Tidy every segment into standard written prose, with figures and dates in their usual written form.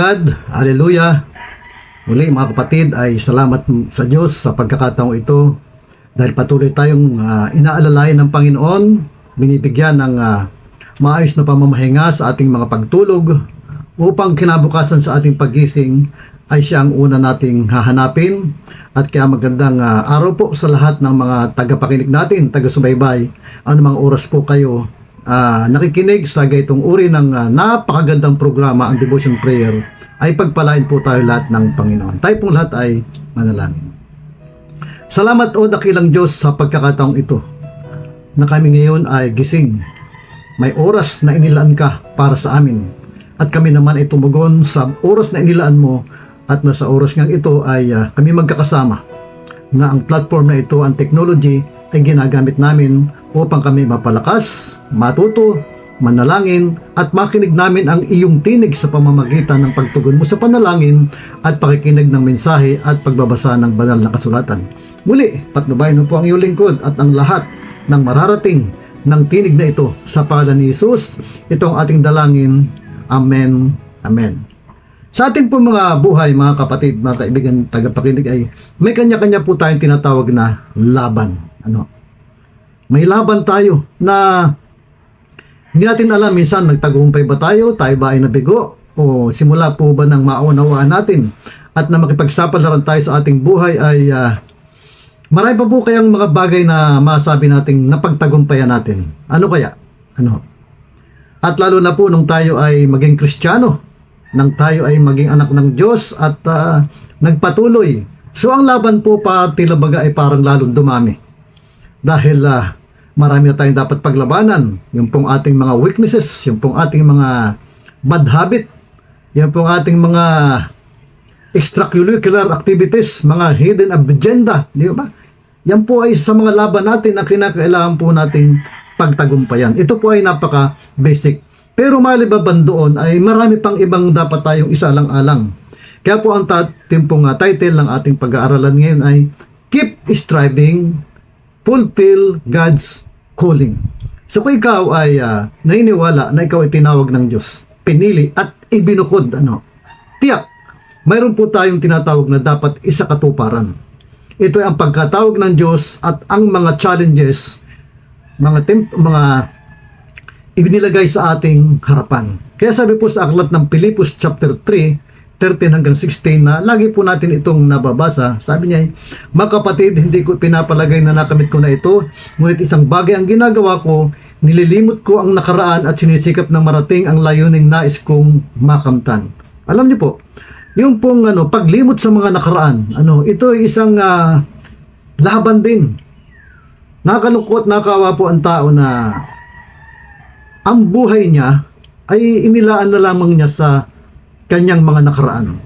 God, hallelujah. Muli mga kapatid ay salamat sa Diyos sa pagkakataong ito dahil patuloy tayong inaalalayan ng Panginoon, binibigyan ng maayos na pamamahinga sa ating mga pagtulog upang kinabukasan sa ating paggising ay siya ang una nating hahanapin. At kaya magandang araw po sa lahat ng mga tagapakinig natin, taga-subaybay, anumang oras po kayo nakikinig sa gaytong uri ng napakagandang programa, ang Devotion Prayer, ay pagpalain po tayo lahat ng Panginoon. Tayo pong lahat ay manalangin. Salamat o dakilang Diyos sa pagkakataong ito na kami ngayon ay gising. May oras na inilaan ka para sa amin at kami naman ay tumugon sa oras na inilaan mo, at nasa oras ngang ito ay kami magkakasama na ang platform na ito, ang technology, ay ginagamit namin upang kami mapalakas, matuto, manalangin at makinig namin ang iyong tinig sa pamamagitan ng pagtugon mo sa panalangin at pakikinig ng mensahe at pagbabasa ng banal na kasulatan. Muli, patnubayan mo po ang iyong lingkod at ang lahat ng mararating ng tinig na ito sa pangalan ni Jesus. Ito ang ating dalangin. Amen. Amen. Sa ating po mga buhay, mga kapatid, mga kaibigan, tagapakinig, ay may kanya-kanya po tayong tinatawag na laban. May laban tayo na hindi natin alam, minsan nagtagumpay ba tayo ba ay nabigo, o simula po ba ng maunawaan natin at na makipagsapalaran tayo sa ating buhay ay marami pa po kayang mga bagay na masabi nating napagtagumpayan natin. Ano kaya? At lalo na po nung tayo ay maging Kristiyano, nang tayo ay maging anak ng Diyos at nagpatuloy. So ang laban po tila baga ay parang lalong dumami. Dahil marami na tayong dapat paglabanan. Yung pong ating mga weaknesses, yung pong ating mga bad habit, yung pong ating mga extracurricular activities, mga hidden agenda, di ba? Yan po ay sa mga laban natin na kinakailangan po nating pagtagumpayan. Ito po ay napaka-basic. Pero malibaban doon ay marami pang ibang dapat tayong isalang-alang. Kaya po ang title ng ating pag-aaralan ngayon ay Keep Striving, Fulfill God's Calling. So kung ikaw ay naniniwala na ikaw ay tinawag ng Diyos, pinili at ibinukod, tiyak, mayroon po tayong tinatawag na dapat isakatuparan. Ito ay ang pagkatawag ng Diyos at ang mga challenges, mga ibinilagay sa ating harapan. Kaya sabi po sa aklat ng Pilipos chapter 3, 13 hanggang 16 na lagi po natin itong nababasa. Sabi niya, mga kapatid, hindi ko pinapalagay na nakamit ko na ito, ngunit isang bagay ang ginagawa ko, nililimot ko ang nakaraan at sinisikap na marating ang layuning nais kong makamtan. Alam niyo po, yung pong paglimot sa mga nakaraan, ito ay isang laban din. Nakakalungkot, nakakawa po ang tao na ang buhay niya ay inilaan na lamang niya sa kanyang mga nakaraan.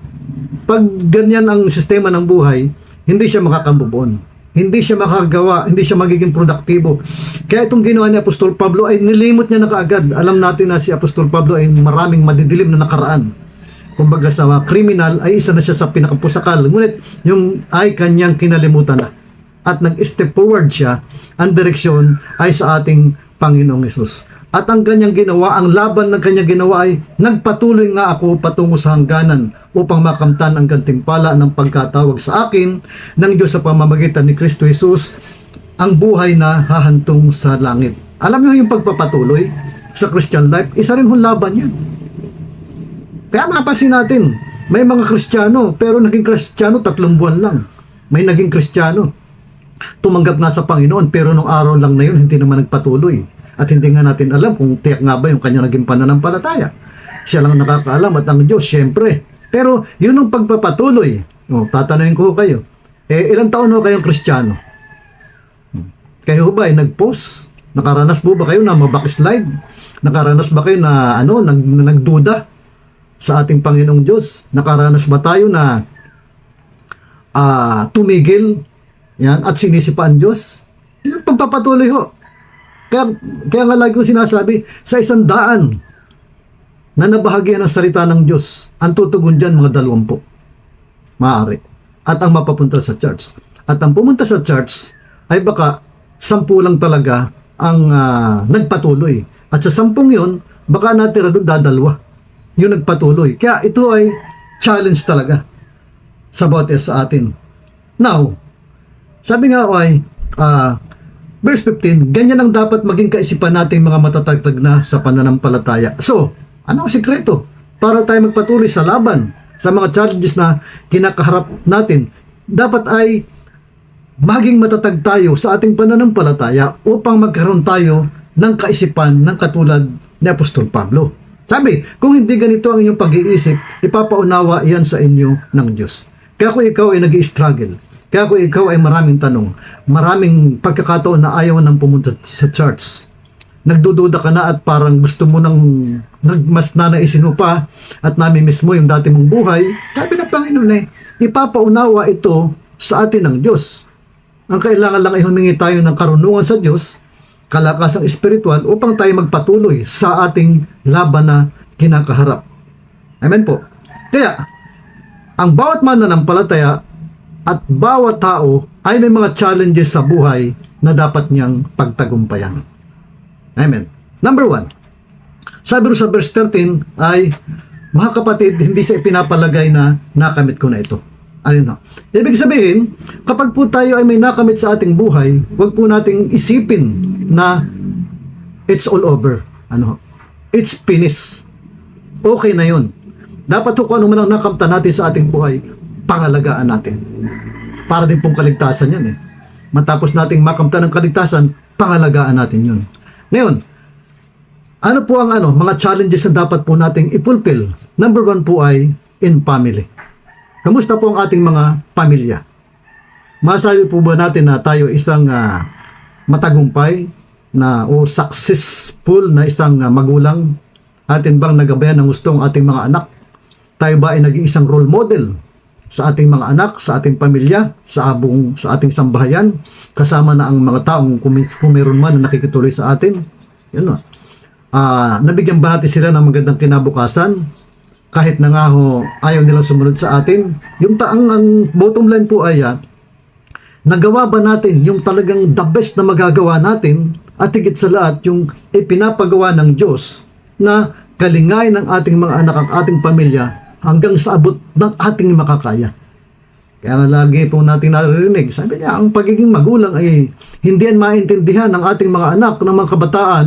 Pag ganyan ang sistema ng buhay, hindi siya makakamove, hindi siya makagawa, hindi siya magiging produktibo. Kaya itong ginawa ni Apostol Pablo ay nilimot niya na kaagad. Alam natin na si Apostol Pablo ay maraming madidilim na nakaraan. Kumbaga sa kriminal ay isa na siya sa pinakapusakal. Ngunit yung ay kanyang kinalimutan na. At nag-step forward siya, ang direksyon ay sa ating Panginoong Hesus. At ang kanyang ginawa, ang laban ng kanyang ginawa ay nagpatuloy nga ako patungo sa hangganan upang makamtan ang gantimpala ng pagkatawag sa akin ng Diyos sa pamamagitan ni Kristo Jesus, ang buhay na hahantong sa langit. Alam niyo yung pagpapatuloy sa Christian life, isa rin hong laban yan. Kaya mapapansin natin, may mga Kristiyano, pero naging Kristiyano 3 buwan lang. May naging Kristiyano, tumanggap nga sa Panginoon, pero nung araw lang na yun, hindi naman nagpatuloy. At hindi nga natin alam kung tiyak nga ba yung kanya naging pananampalataya. Siya lang nakakaalam at ang Diyos, syempre. Pero yun ang pagpapatuloy. Tatanungin ko kayo, ilang taon ho kayong Kristiyano? Kayo ba ay nag-post? Nakaranas po ba kayo na mabackslide? Nakaranas ba kayo na nagduda sa ating Panginoong Diyos? Nakaranas ba tayo na tumigil at sinisipaan Diyos? Yung pagpapatuloy ho. Kaya nga lagi ko sinasabi, sa 100 na nabahagi ng salita ng Diyos, ang tutugon dyan mga 20. Maaari. At ang mapapunta sa church. At ang pumunta sa church ay baka 10 lang talaga ang nagpatuloy. At sa 10 yun, baka natira doon 2. yung nagpatuloy. Kaya ito ay challenge talaga sa bawat isa sa atin. Now, sabi nga ay, verse 15, ganyan ang dapat maging kaisipan natin mga matatagtag na sa pananampalataya. So, ano ang sikreto para tayo magpatuloy sa laban, sa mga challenges na kinakaharap natin? Dapat ay maging matatag tayo sa ating pananampalataya upang magkaroon tayo ng kaisipan ng katulad ni Apostol Pablo. Sabi, kung hindi ganito ang inyong pag-iisip, ipapaunawa yan sa inyo ng Diyos. Kaya kung ikaw ay nag-i-struggle, kaya kung ikaw ay maraming tanong, maraming pagkakataon na ayaw nang pumunta sa church, nagdududa ka na at parang gusto mo nang mas nanaisin mo pa at namimiss mo yung dati mong buhay, sabi ng Panginoon ipapaunawa ito sa atin ng Diyos. Ang kailangan lang ay humingi tayo ng karunungan sa Diyos, kalakasang espiritual upang tayo magpatuloy sa ating laban na kinakaharap. Amen po. Kaya, ang bawat mananampalataya at bawat tao ay may mga challenges sa buhay na dapat niyang pagtagumpayan. Amen. Number 1, sabi rin sa verse 13 ay, mga kapatid, hindi sa ipinapalagay na nakamit ko na ito. Ayun na. Ibig sabihin, kapag po tayo ay may nakamit sa ating buhay, huwag po nating isipin na it's all over. It's finished. Okay na yun. Dapat kung ano man ang nakamta natin sa ating buhay, pangalagaan natin. Para din pong kaligtasan yan Matapos nating makamta ng kaligtasan, pangalagaan natin yun. Ngayon, ano po ang mga challenges na dapat po nating i-fulfill? Number 1 po ay in family. Kamusta po ang ating mga pamilya? Masabi po ba natin na tayo isang matagumpay na o successful na isang magulang? Atin bang nagabayan ng gusto ang ating mga anak? Tayo ba ay naging isang role model sa ating mga anak, sa ating pamilya, sa ating sambahayan, kasama na ang mga taong kung meron man na nakikituloy sa atin? Yun nabigyan ba natin sila ng magandang kinabukasan? Kahit na nga ayaw nilang sumunod sa atin? Yung ang bottom line po ay, nagawa ba natin yung talagang the best na magagawa natin at higit sa lahat yung ipinapagawa ng Diyos na kalingay ng ating mga anak, ang ating pamilya hanggang sa abot ng ating makakaya. Kaya nga lagi po natin naririnig, sabi niya, ang pagiging magulang ay hindi yan maintindihan ng ating mga anak, ng mga kabataan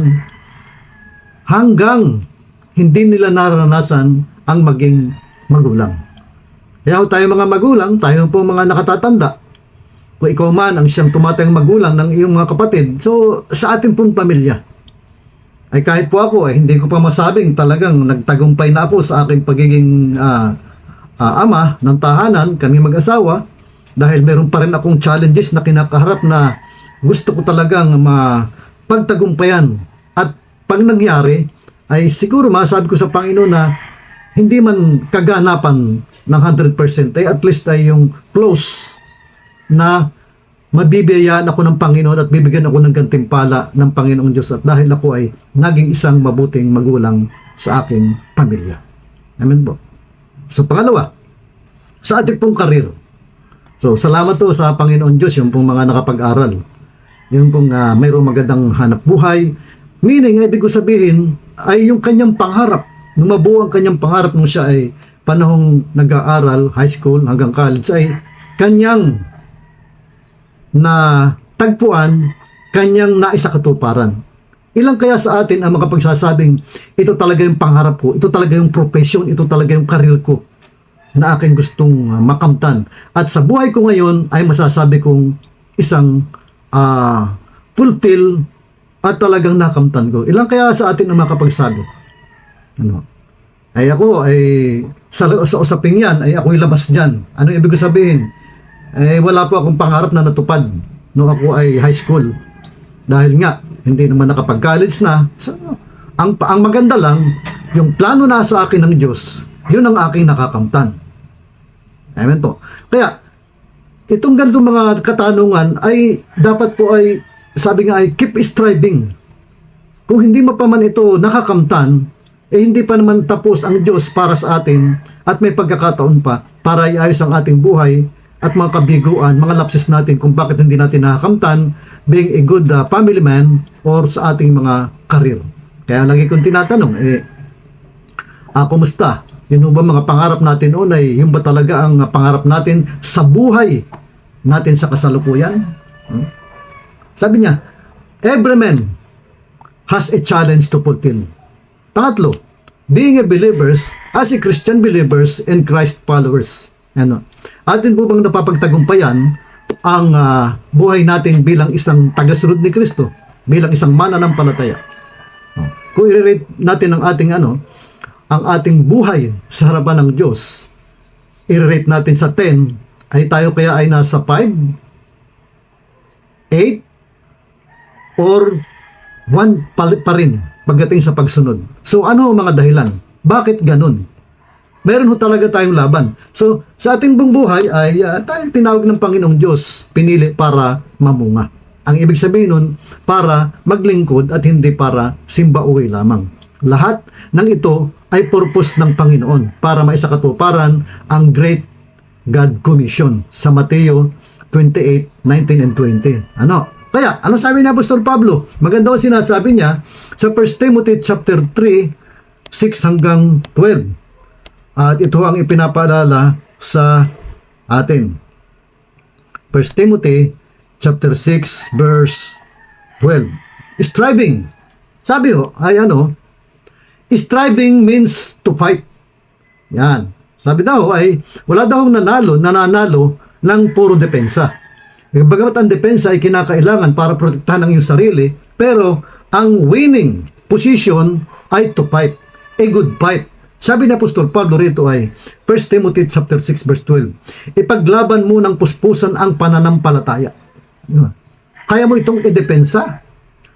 hanggang hindi nila naranasan ang maging magulang. Kaya tayo mga magulang, tayo po mga nakatatanda, kung ikaw man ang siyang tumatayang magulang ng iyong mga kapatid, so sa ating pong pamilya, ay kahit po ako, hindi ko pa masabing talagang nagtagumpay na ako sa aking pagiging ama ng tahanan, kami mag-asawa, dahil meron pa rin akong challenges na kinakaharap na gusto ko talagang pagtagumpayan. At pag nangyari, ay siguro masabi ko sa Panginoon na hindi man kaganapan ng 100%, ay at least ay yung close na mabibiyayaan ako ng Panginoon at bibigyan ako ng gantimpala ng Panginoong Diyos at dahil ako ay naging isang mabuting magulang sa aking pamilya. Amen po. So pangalawa, sa ating pong karir. So salamat po sa Panginoon Diyos yung pong mga nakapag-aral. Yung pong mayroong magandang hanap buhay. Meaning, ibig ko sabihin, ay yung kanyang pangarap. Nung mabuo ang kanyang pangarap nung siya ay panahong nag-aaral, high school hanggang college, ay kanyang na tagpuan, kanyang naisakatuparan. Ilang kaya sa atin ang makapagsasabing, ito talaga yung pangarap ko, ito talaga yung profession, ito talaga yung karir ko na aking gustong makamtan. At sa buhay ko ngayon ay masasabi kong isang fulfill at talagang nakamtan ko. Ilang kaya sa atin ang makapagsabi? Ay ako ay sa usaping yan ay ako'y labas dyan. Ano ibig ko sabihin? Wala po akong pangarap na natupad nung ako ay high school. Dahil nga, hindi naman nakapag-college na. So, ang maganda lang, yung plano na sa akin ng Diyos, yun ang aking nakakamtan. Amen po. Kaya, itong ganitong mga katanungan ay dapat po ay, sabi nga ay, keep striving. Kung hindi mo pa man ito nakakamtan, hindi pa naman tapos ang Diyos para sa atin at may pagkakataon pa para iayos ang ating buhay at mga kabiguan, mga lapses natin kung bakit hindi natin nakakamtan being a good family man or sa ating mga karir. Kaya lagi kong tinatanong, Kumusta? Yun ba mga pangarap natin noon ay yun ba talaga ang pangarap natin sa buhay natin sa kasalukuyan? Sabi niya, every man has a challenge to fulfill. Pangatlo, being a believers, as a Christian believers and Christ followers. Ano? Atin po bang napapagtagumpayan ang buhay natin bilang isang tagasunod ni Kristo, bilang isang mananampalataya? Kung i-rate natin ang ating buhay sa harapan ng Diyos, i-rate natin sa 10, ay tayo kaya ay nasa 5, 8, or 1 pa rin pagdating sa pagsunod. So ano ang mga dahilan? Bakit ganun? Meron ho talaga tayong laban. So sa ating buong buhay ay tayo tinawag ng Panginoong Diyos, pinili para mamunga. Ang ibig sabihin nun, para maglingkod at hindi para simba-uwi lamang. Lahat ng ito ay purpose ng Panginoon para maisakatuparan ang Great God Commission sa Mateo 28:19 and 20. Ano? Kaya, ano sabi ni Apostol Pablo? Maganda ang sinasabi niya sa 1 Timothy chapter 3, 6 hanggang 12. At ito ang ipinapaalala sa atin. 1 Timothy chapter 6 verse 12. Striving. Sabi ho, ay striving means to fight. Yan. Sabi daw ay wala daw nananalo ng puro depensa. Bagamat ang depensa ay kinakailangan para protektahan ang iyong sarili, pero ang winning position ay to fight. A good fight. Sabi ni Apostol Pablo rito ay 1 Timothy chapter 6 verse 12. Ipaglaban mo ng puspusan ang pananampalataya. Kaya mo itong idepensa.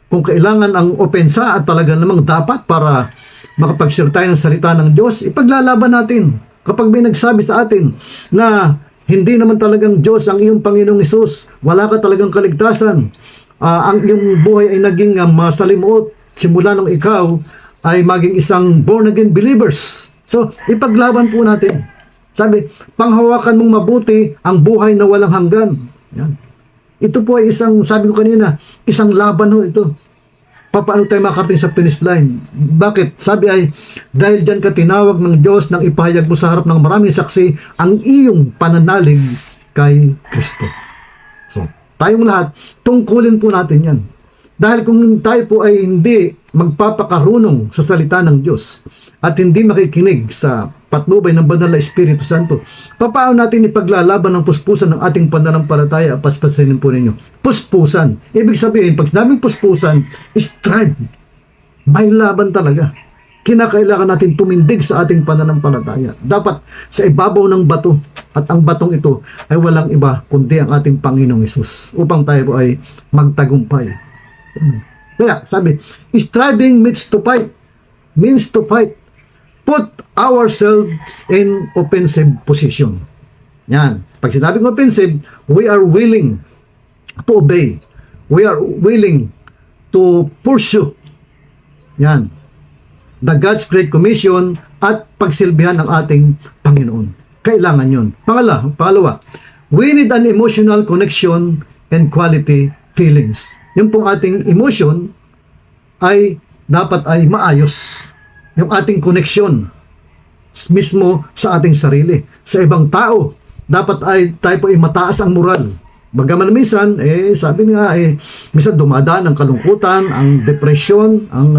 Kung kailangan ang opensa at talaga namang dapat para makapag-share tayo ng salita ng Diyos, ipaglalaban natin. Kapag may nagsabi sa atin na hindi naman talagang Diyos ang iyong Panginoong Hesus, wala ka talagang kaligtasan, ang iyong buhay ay naging masalimuot simula nung ikaw ay maging isang born-again believers. So, ipaglaban po natin. Sabi, panghawakan mong mabuti ang buhay na walang hanggan. Yan. Ito po ay isang, sabi ko kanina, isang laban ho ito. Paano tayo makarating sa finish line? Bakit? Sabi ay, dahil dyan ka tinawag ng Diyos nang ipahayag mo sa harap ng maraming saksi ang iyong pananalig kay Kristo. So, tayong lahat, tungkulin po natin yan. Dahil kung tayo po ay hindi magpapakarunong sa salita ng Diyos at hindi makikinig sa patnubay ng Banal na Espiritu Santo, paano natin ipaglalaban ng puspusan ng ating pananampalataya? Paspasin po ninyo. Puspusan. Ibig sabihin, pag sinabing puspusan, strive. May laban talaga. Kinakailangan natin tumindig sa ating pananampalataya. Dapat sa ibabaw ng bato, at ang batong ito ay walang iba kundi ang ating Panginoong Hesus, upang tayo po ay magtagumpay. Kaya sabi, striving means to fight. Put ourselves in offensive position. Yan. Pag sinabing offensive, we are willing to obey. We are willing to pursue. Yan. The God's Great Commission at pagsilbihan ng ating Panginoon. Kailangan yun. Pangalawa, we need an emotional connection and quality feelings. Yung pong ating emotion ay dapat ay maayos. Yung ating koneksyon mismo sa ating sarili. Sa ibang tao, dapat ay tayo po ay mataas ang moral. Bagaman minsan, sabi nga, minsan dumadaan ang kalungkutan, ang depression, ang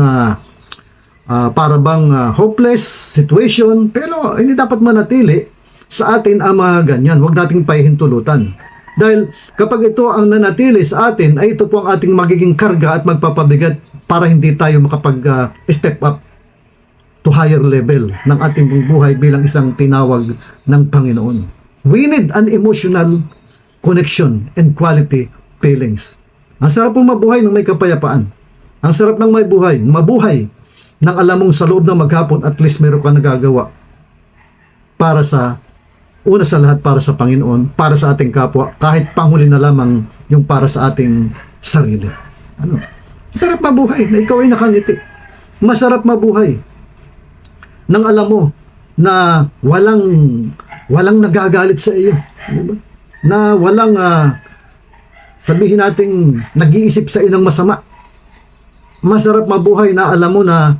para bang hopeless situation, pero hindi dapat manatili sa atin ang mga ganyan. Huwag nating pahihintulutan. Dahil kapag ito ang nanatili sa atin, ay ito po ang ating magiging karga at magpapabigat para hindi tayo makapag-step up to higher level ng ating buhay bilang isang tinawag ng Panginoon. We need an emotional connection and quality feelings. Ang sarap pong mabuhay ng may kapayapaan. Ang sarap ng mabuhay nang alam mong sa loob ng maghapon at least meron ka nagagawa para sa una sa lahat para sa Panginoon, para sa ating kapwa, kahit panghuli na lamang yung para sa ating sarili. Sarap mabuhay na ikaw ay nakangiti. Masarap mabuhay nang alam mo na walang nagagalit sa iyo, diba? Na walang sabihin nating nag-iisip sa iyo ng masama. Masarap mabuhay na alam mo na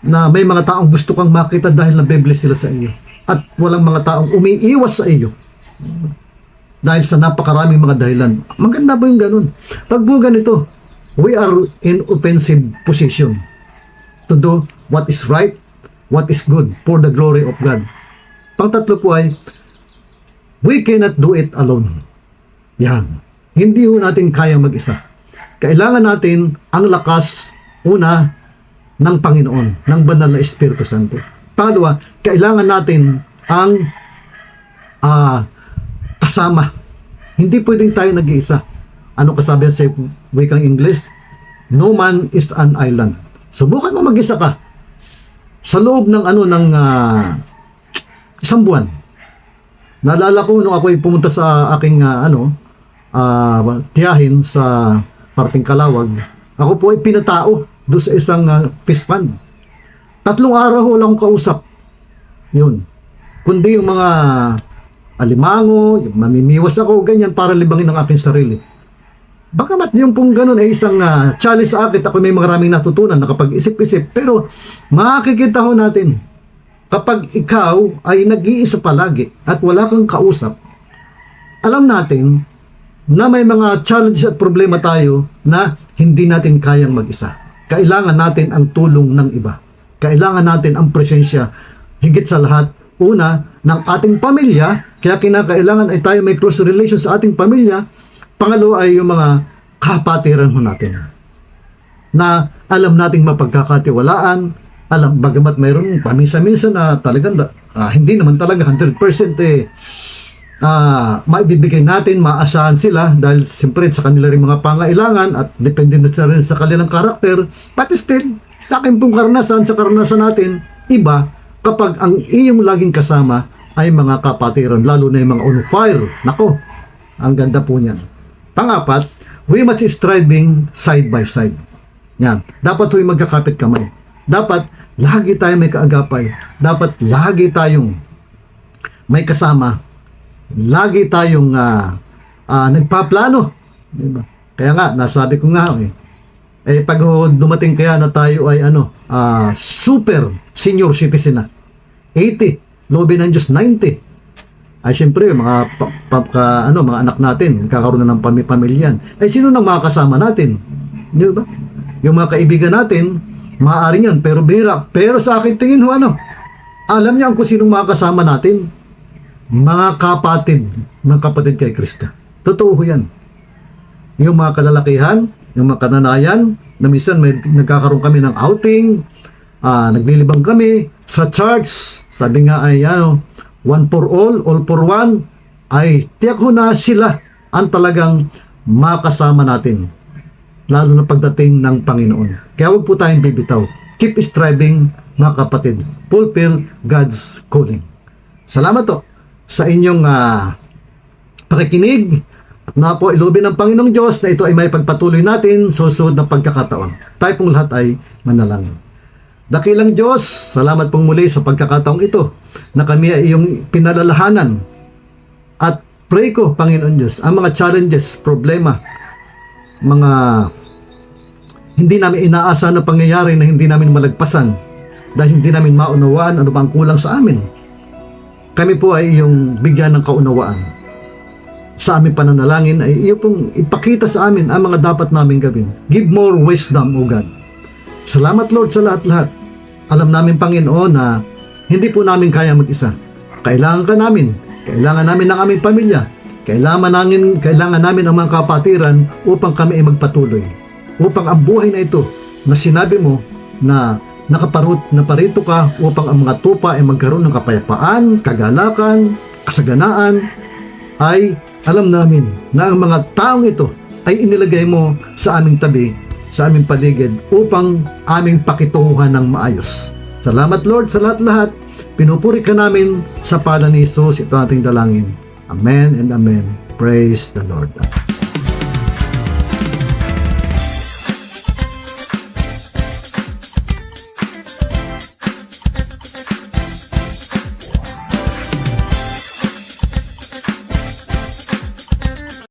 na may mga taong gusto kang makita dahil nabe-bless sila sa iyo. At walang mga taong umiiwas sa iyo dahil sa napakaraming mga dahilan. Maganda ba yung ganun? Pag po ganito, we are in offensive position to do what is right, what is good for the glory of God. Pangtatlo po ay, we cannot do it alone. Yan. Hindi ho natin kaya mag-isa. Kailangan natin ang lakas, una, ng Panginoon, ng Banal na Espiritu Santo. Pangalawa, kailangan natin ang kasama. Hindi pwedeng tayo nag-iisa. Ano kasabihan sa wikang English? No man is an island. Subukan mo mag-isa ka. Sa loob ng isang buwan. Naalala ko nung ako ay pumunta sa aking tiyahin sa parting Kalawag. Ako po ay pinatao doon sa isang fish pond. 3 araw wala akong kausap. Yun. Kundi yung mga alimango, yung mamimiwas ako, ganyan, para libangin ang aking sarili. Bagamat yung pong ganun ay isang challenge sa akin, ako may maraming natutunan, nakapag-isip-isip, pero makikita ho natin, kapag ikaw ay nag-iisa palagi at wala kang kausap, alam natin na may mga challenges at problema tayo na hindi natin kayang mag-isa. Kailangan natin ang tulong ng iba. Kailangan natin ang presensya, higit sa lahat, una, ng ating pamilya, kaya kinakailangan ay tayo may close relation sa ating pamilya. Pangalawa ay yung mga kapatiran ho natin na alam nating mapagkakatiwalaan, bagamat mayroon paminsan-minsan na talagang hindi naman talaga 100% maibibigay natin, maasahan sila dahil siyempre sa kanila rin mga pangailangan at depende na rin sa kanilang karakter. But still, sa akin pong karanasan, sa karanasan natin, iba kapag ang iyong laging kasama ay mga kapatiran, lalo na yung mga on fire. Nako, ang ganda po niyan. Pangapat, we must striving side by side. Yan. Dapat huwag magkakapit kamay. Dapat lagi tayong may kaagapay. Dapat lagi tayong may kasama. Lagi tayong nagpaplano. Diba? Kaya nga, nasabi ko nga pag dumating kaya na tayo ay super senior citizen na, 80, lobe ng Diyos 90, ay siyempre mga mga anak natin kakaroon na ng pamilyan. Ay sino nang makakasama natin? Di ba? Yung mga kaibigan natin, maaari yan, pero bihira. Pero sa akin tingin alam niya kung sinong makakasama natin. Mga kapatid kay Kristo. Totoo yan. Yung mga kalalakihan, yung mga kananayan, na minsan may nagkakaroon kami ng outing, naglilibang kami sa church. Sabi nga ay one for all for one, ay tiyak ho na sila ang talagang makasama natin, lalo na pagdating ng Panginoon. Kaya huwag po tayong bibitaw. Keep striving, mga kapatid. Fulfill God's calling. Salamat to sa inyong pakikinig. At na po ilobin ng Panginoong Diyos na ito ay may pagpatuloy natin sa susunod na pagkakataon. Tayo pong lahat ay manalangin. Dakilang Diyos, salamat pong muli sa pagkakataong ito na kami ay iyong pinalalahanan. At pray ko, Panginoon Diyos, ang mga challenges, problema, mga hindi namin inaasa na pangyayari na hindi namin malagpasan dahil hindi namin maunawaan ano bang kulang sa amin. Kami po ay iyong bigyan ng kaunawaan. Sa aming pananalangin ay iyo pong ipakita sa amin ang mga dapat namin gawin. Give more wisdom, O God. Salamat, Lord, sa lahat-lahat. Alam namin, Panginoon, na hindi po namin kaya mag-isa. Kailangan ka namin. Kailangan namin ng aming pamilya. Kailangan namin ang mga kapatiran upang kami ay magpatuloy. Upang ang buhay na ito na sinabi mo na naparito ka upang ang mga tupa ay magkaroon ng kapayapaan, kagalakan, kasaganaan, ay alam namin na ang mga taong ito ay inilagay mo sa aming tabi, sa aming paligid upang aming pakitunguhan ng maayos. Salamat, Lord, sa lahat-lahat. Pinupuri ka namin sa pangalan ni Jesus. Ito ating dalangin. Amen and amen. Praise the Lord.